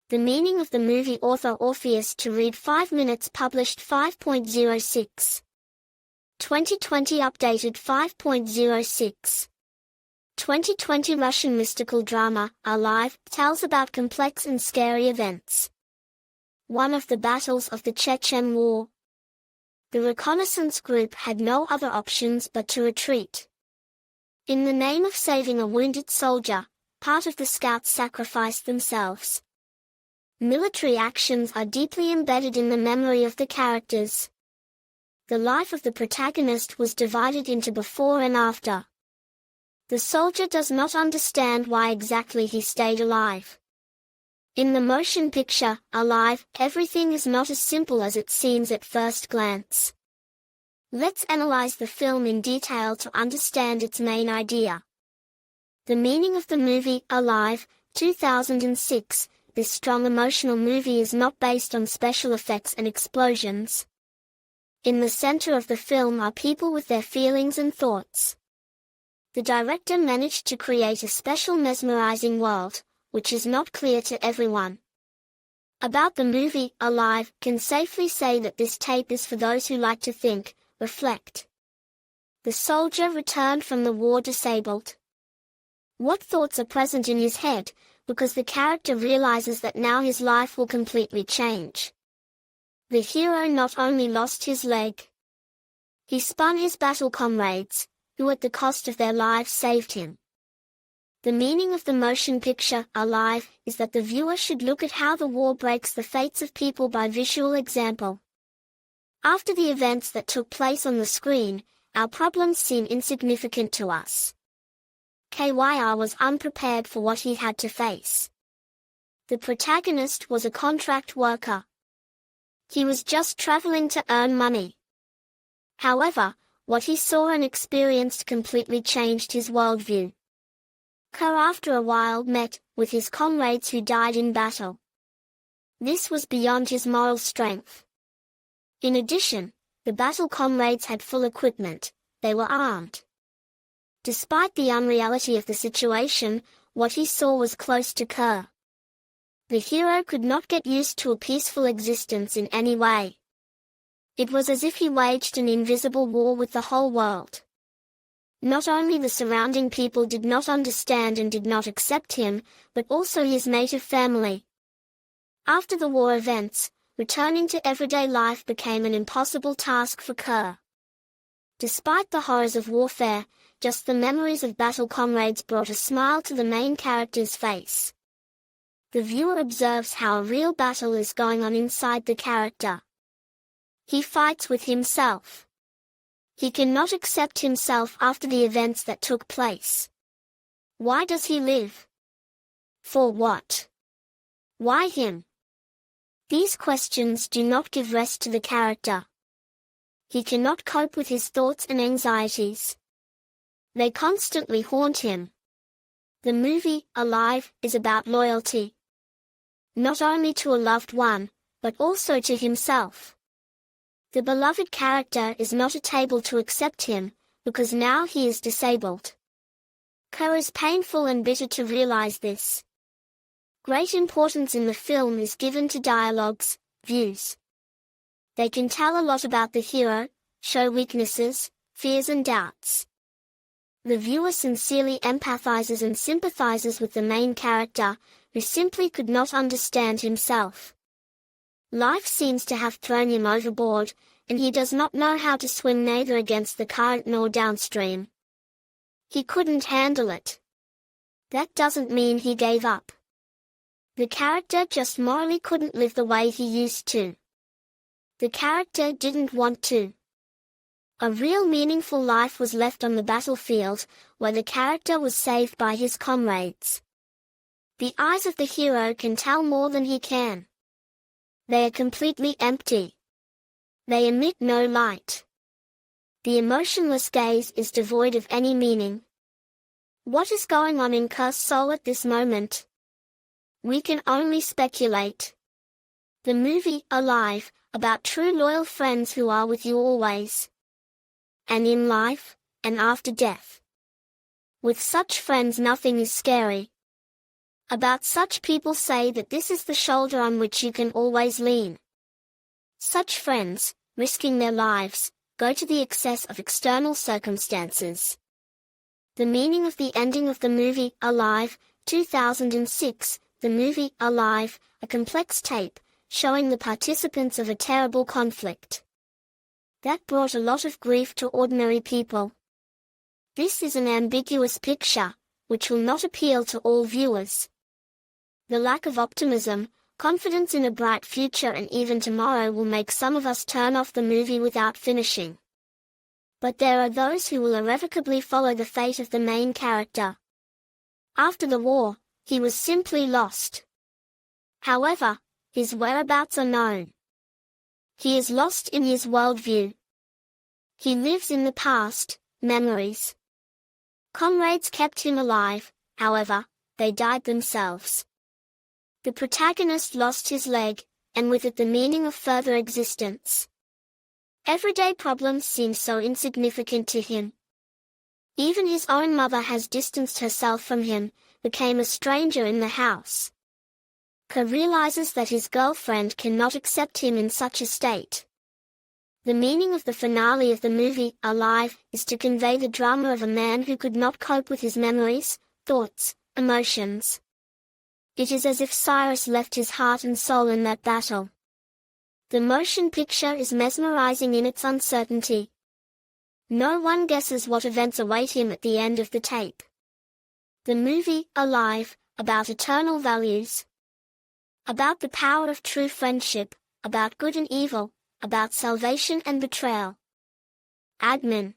The meaning of the movie author Orpheus to read 5 minutes published 5.06. 2020 updated 5.06. 2020 Russian mystical drama, Alive, tells about complex and scary events. One of the battles of the Chechen War. The reconnaissance group had no other options but to retreat. In the name of saving a wounded soldier, part of the scouts sacrificed themselves. Military actions are deeply embedded in the memory of the characters. The life of the protagonist was divided into before and after. The soldier does not understand why exactly he stayed alive. In the motion picture, Alive, everything is not as simple as it seems at first glance. Let's analyze the film in detail to understand its main idea. The meaning of the movie, Alive, 2006, this strong emotional movie is not based on special effects and explosions. In the center of the film are people with their feelings and thoughts. The director managed to create a special mesmerizing world, which is not clear to everyone. About the movie, Alive, can safely say that this tape is for those who like to think, reflect. The soldier returned from the war disabled. What thoughts are present in his head, because the character realizes that now his life will completely change. The hero not only lost his leg. He spun his battle comrades, who at the cost of their lives saved him. The meaning of the motion picture, Alive, is that the viewer should look at how the war breaks the fates of people by visual example. After the events that took place on the screen, our problems seem insignificant to us. KYR was unprepared for what he had to face. The protagonist was a contract worker. He was just traveling to earn money. However, what he saw and experienced completely changed his worldview. Kerr after a while met with his comrades who died in battle. This was beyond his moral strength. In addition, the battle comrades had full equipment, they were armed. Despite the unreality of the situation, what he saw was close to Kerr. The hero could not get used to a peaceful existence in any way. It was as if he waged an invisible war with the whole world. Not only the surrounding people did not understand and did not accept him, but also his native family. After the war events, returning to everyday life became an impossible task for Kerr. Despite the horrors of warfare, just the memories of battle comrades brought a smile to the main character's face. The viewer observes how a real battle is going on inside the character. He fights with himself. He cannot accept himself after the events that took place. Why does he live? For what? Why him? These questions do not give rest to the character. He cannot cope with his thoughts and anxieties. They constantly haunt him. The movie, Alive, is about loyalty. Not only to a loved one, but also to himself. The beloved character is not able to accept him, because now he is disabled. Kerr is painful and bitter to realize this. Great importance in the film is given to dialogues, views. They can tell a lot about the hero, show weaknesses, fears and doubts. The viewer sincerely empathizes and sympathizes with the main character, who simply could not understand himself. Life seems to have thrown him overboard, and he does not know how to swim neither against the current nor downstream. He couldn't handle it. That doesn't mean he gave up. The character just morally couldn't live the way he used to. The character didn't want to. A real meaningful life was left on the battlefield, where the character was saved by his comrades. The eyes of the hero can tell more than he can. They are completely empty. They emit no light. The emotionless gaze is devoid of any meaning. What is going on in Kerr's soul at this moment? We can only speculate. The movie, Alive, about true loyal friends who are with you always. And in life, and after death. With such friends nothing is scary. About such people say that this is the shoulder on which you can always lean. Such friends, risking their lives, go to the excess of external circumstances. The meaning of the ending of the movie, Alive, 2006, the movie, Alive, a complex tape, showing the participants of a terrible conflict that brought a lot of grief to ordinary people. This is an ambiguous picture, which will not appeal to all viewers. The lack of optimism, confidence in a bright future and even tomorrow will make some of us turn off the movie without finishing. But there are those who will irrevocably follow the fate of the main character. After the war, he was simply lost. However, his whereabouts are known. He is lost in his worldview. He lives in the past, memories. Comrades kept him alive, however, they died themselves. The protagonist lost his leg, and with it the meaning of further existence. Everyday problems seem so insignificant to him. Even his own mother has distanced herself from him, became a stranger in the house. K realizes that his girlfriend cannot accept him in such a state. The meaning of the finale of the movie, Alive, is to convey the drama of a man who could not cope with his memories, thoughts, emotions. It is as if Cyrus left his heart and soul in that battle. The motion picture is mesmerizing in its uncertainty. No one guesses what events await him at the end of the tape. The movie, Alive, about eternal values. About the power of true friendship, about good and evil, about salvation and betrayal. Admin